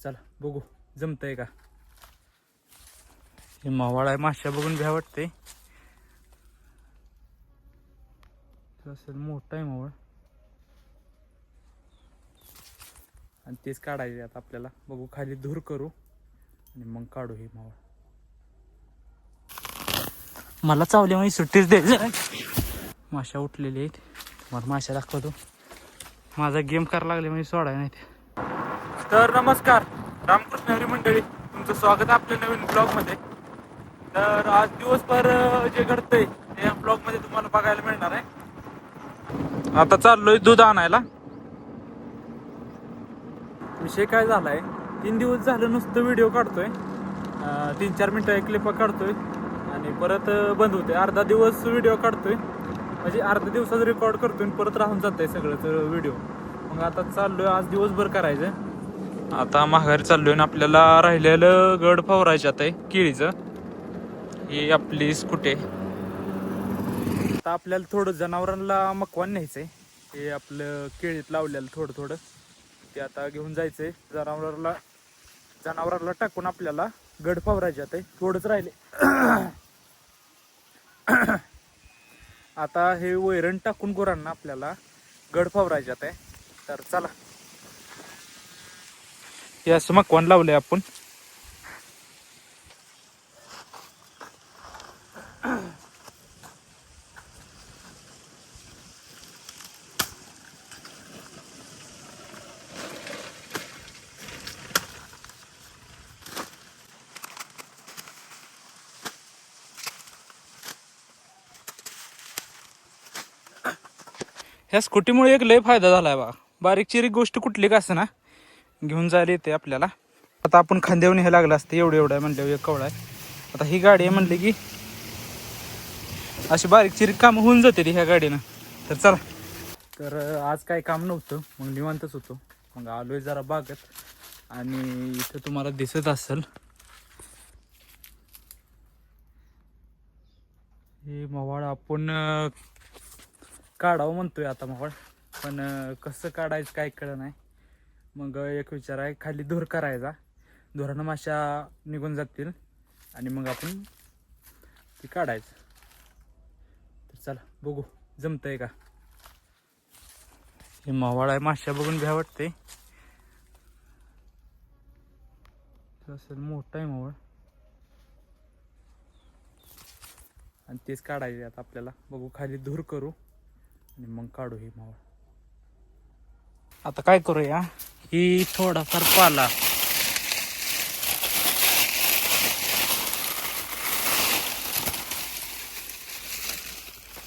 चला बघू जमतंय का. हे मावळ आहे, माश्या बघून भ्या वाटते. असेल मोठा आहे मावळ आणि तेच काढायचे आता आपल्याला. बघू खाली धूर करू आणि मग काढू हे मावळ. मला चावली म्हणजे सुट्टीच द्यायचं. माश्या उठलेली आहेत, तुम्हाला माश्या दाखवतो. माझा गेम करायला लागले म्हणजे सोडाय नाही ते. तर नमस्कार रामकृष्ण हरी मंडळी, तुमचं स्वागत आहे आपल्या नवीन ब्लॉगमध्ये. तर आज दिवसभर जे घडतंय ते या ब्लॉगमध्ये तुम्हाला बघायला मिळणार आहे. आता चाललोय दूध आणायला. विषय काय झालाय, 3 दिवस झालं नुसतं व्हिडिओ काढतोय, 3-4 मिनटं क्लिप काढतोय आणि परत बंद होते. अर्धा दिवस व्हिडिओ काढतोय म्हणजे अर्ध्या दिवसाचं रेकॉर्ड करतोय आणि परत राहून जात आहे सगळंच व्हिडिओ. मग आता चाललोय आज दिवसभर करायचं. आता माघारी चाललोय आणि आपल्याला राहिलेलं गड फवारायचं आता आहे केळीचं. ही आपली स्कूटी. आता आपल्याला थोडं जनावरांना मकवान न्यायचंय. हे आपलं केळीत लावलेलं थोडं थोडं ते आता घेऊन जायचंय जनावरांना टाकून आपल्याला गड फवारायचे आता. थोडंच राहिले. आता हे वैरण टाकून गुरांना आपल्याला गड फवारायच्यात आहे. तर चला, हे असं मकवान लावलंय आपण. ह्या स्कूटीमुळे एक लय फायदा झालाय बघा. बारीक चिरीक गोष्ट कुठली का असं ना घेऊन जायला येते आपल्याला. आता आपण खांद्यावरून हे लागलं असतं, एवढं आहे म्हणल्यावर एक कवळा आहे. आता ही गाडी आहे म्हणली की अशी बारीक चिरीक कामं होऊन जाते ह्या गाडीनं. तर चला. तर आज काही काम नव्हतं, मग निवांतच होतो. मग आलोय जरा बागेत आणि इथं तुम्हाला दिसत असेल हे मवाळ आपण काढावं म्हणतोय आता मवाळ. पण कसं काढायचं काय कळलं नाही. मग एक विचार आहे, खाली धूर करायचा, धुरानं माश्या निघून जातील आणि मग आपण ती काढायचं. तर चला बघू जमतंय का. हे मावळ आहे, माश्या बघून भ्या वाटते. असेल मोठा आहे मावळ आणि तेच काढायचे आता आपल्याला. बघू खाली धूर करू आणि मग काढू हे मावळ. आता काय करूया, ही थोडाफार पाला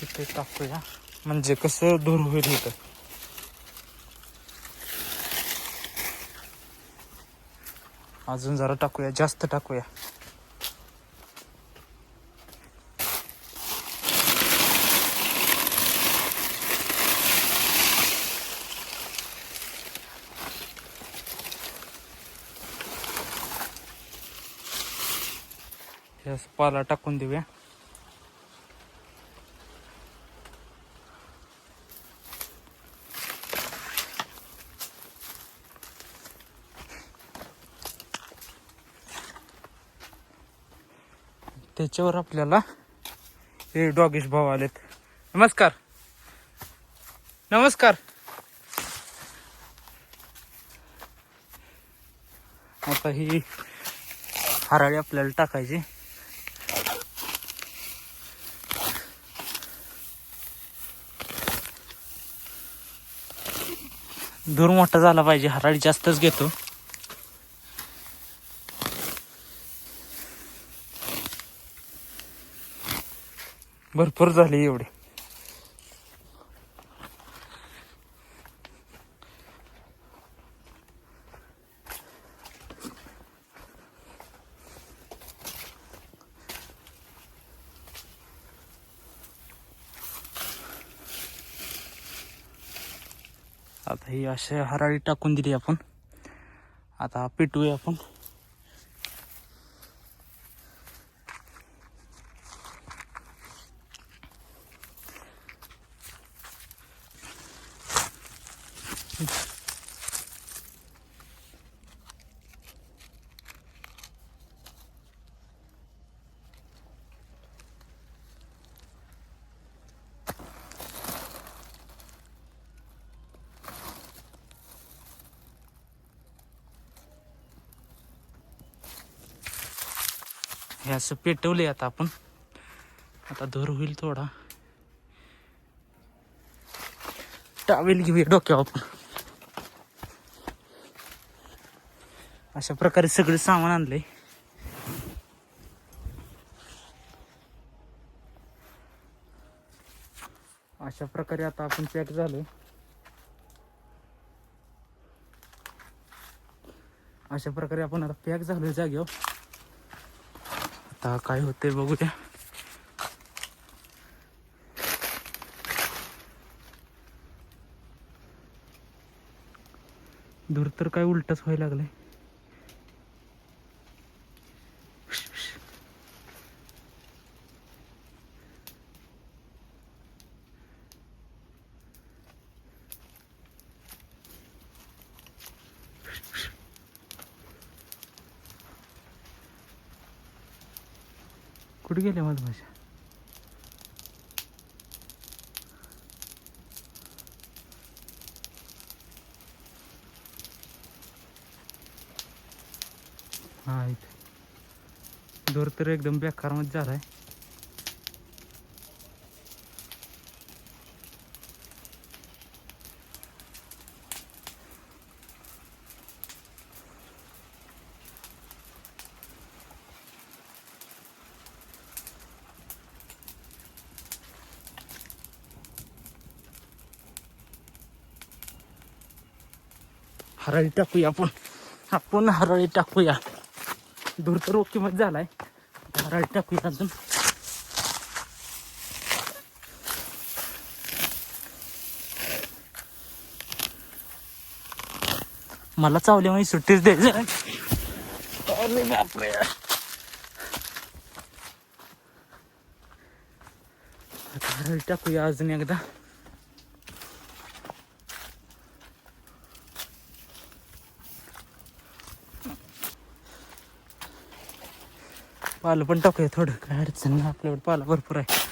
इथे टाकूया, म्हणजे कसं धूर होईल इथं. अजून जरा टाकूया, जास्त टाकूया. पाला टाकून देऊया. त्याच्यावर आपल्याला हे डॉगेश भाव आलेत. नमस्कार नमस्कार. आता ही हराळी आपल्याला टाकायची. धूर मोठा झाला पाहिजे, हराळी जास्तच घेतो. भरपूर झाली एवढी. आता ही अशा हराळी टाकून दिली आपण. आता पिटूया आपण. हे असं पेटवले आता आपण. आता धर होईल थोडा. टावेल घेऊया डोक्यावर आपण. अशा प्रकारे सगळे सामान आणले. अशा प्रकारे आता आपण पॅक झालो. अशा प्रकारे आपण आता पॅक झालो जागेवर. आता काय होते बघूया. दूर तर काय उलटच व्हायला लागलंय. कुठे गेल्या मधमाशा? हा इथे दोर तर एकदम बेकार मध्ये झालाय. हराळी टाकूया आपण हराळी टाकूया. दूर तर ओके मध्ये झालाय. हराळी टाकूया अजून. मला चावली म्हणजे सुट्टीच द्यायची. अरे बापरे. हराळी टाकूया अजून एकदा. पालं पण टाकूया थोडं. काय अडचण नाही, आपल्याकडे पाला भरपूर आहे.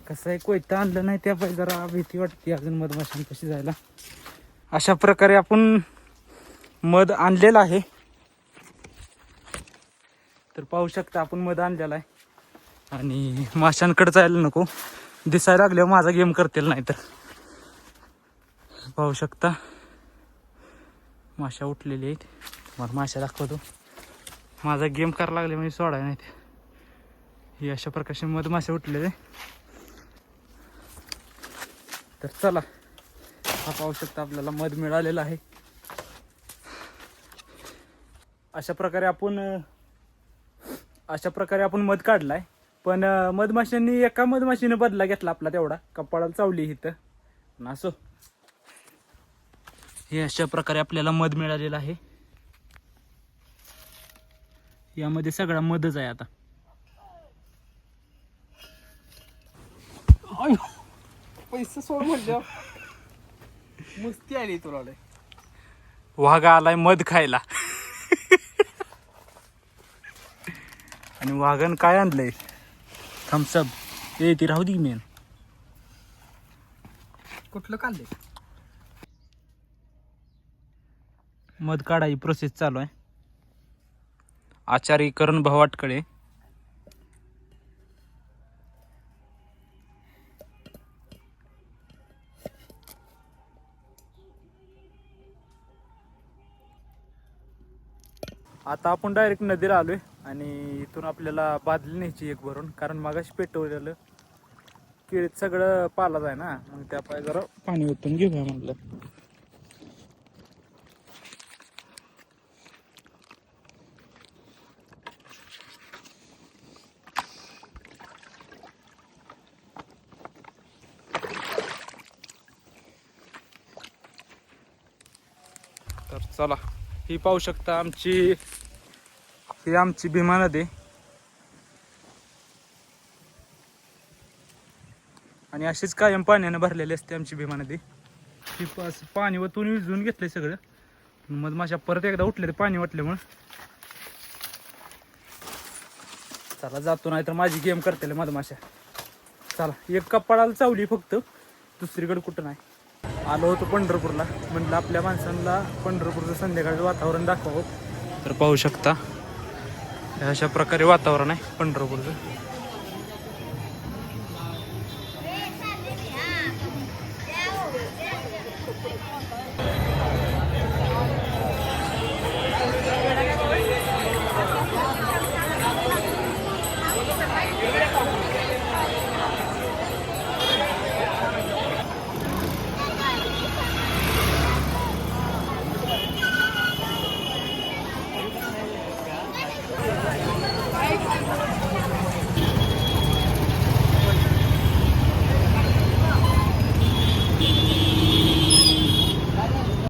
कसं आहे, कोयता आणलं नाही त्या पाहिजे जरा भीती वाटते अजून मधमाशांपाशी जायला. अशा प्रकारे आपण मध आणलेलं आहे. तर पाहू शकता आपण मध आणलेला आहे. आणि माशांकडे जायला नको, दिसायला लागल्यावर माझा गेम करतील. नाही तर पाहू शकता माशा उठलेली आहेत. तुम्हाला माशा दाखवतो. माझा गेम करायला लागले म्हणजे सोडाय नाहीत. ही अशा प्रकारचे मधमाशा उठलेले. तर चला, हा पाहू शकता आपल्याला मध मिळालेला आहे. अशा प्रकारे आपण मध काढलाय. पण मधमाशांनी एका मधमाशीने बदला घेतला आपला तेवढा. कपाळाला चावली इथं. असो, हे अशा प्रकारे आपल्याला मध मिळालेलं आहे. यामध्ये सगळा मधच आहे. आता पैसे सोड म्हणजे मस्ती आली तुला. वाघ आलाय मध खायला. आणि वाघन काय आणलंय? थम्सअप. ती राहू दे मेन. कुठलं काढले? मध काढायची प्रोसेस चालू आहे. आचारी करण भवाटकडे. आता आपण डायरेक्ट नदीला आलोय. आणि इथून आपल्याला बादली न्यायची एक भरून. कारण मागाशी पेटवलेलं केळीत सगळं पालाच आहे ना. मग त्या पाय जरा पाणी ओतून घेऊया म्हटलं. तर चला, ही पाहू शकता ही आमची भीमा नदी. आणि अशीच कायम पाण्याने भरलेली असते आमची भीमा नदी. ती पाणी वतून विजवून घेतलंय सगळं. मधमाशा परत एकदा उठले ते पाणी वाटल्यामुळं. चला जातो, नाही तर माझी गेम करते मधमाशा. चला, एक कपाळाला चावली फक्त, दुसरीकडे कुठं नाही. आलो होतो पंढरपूरला, म्हटलं आपल्या माणसांना पंढरपूरचं संध्याकाळचं वातावरण दाखवावं. तर पाहू शकता अशा प्रकारे वातावरण आहे पंढरपूरचं.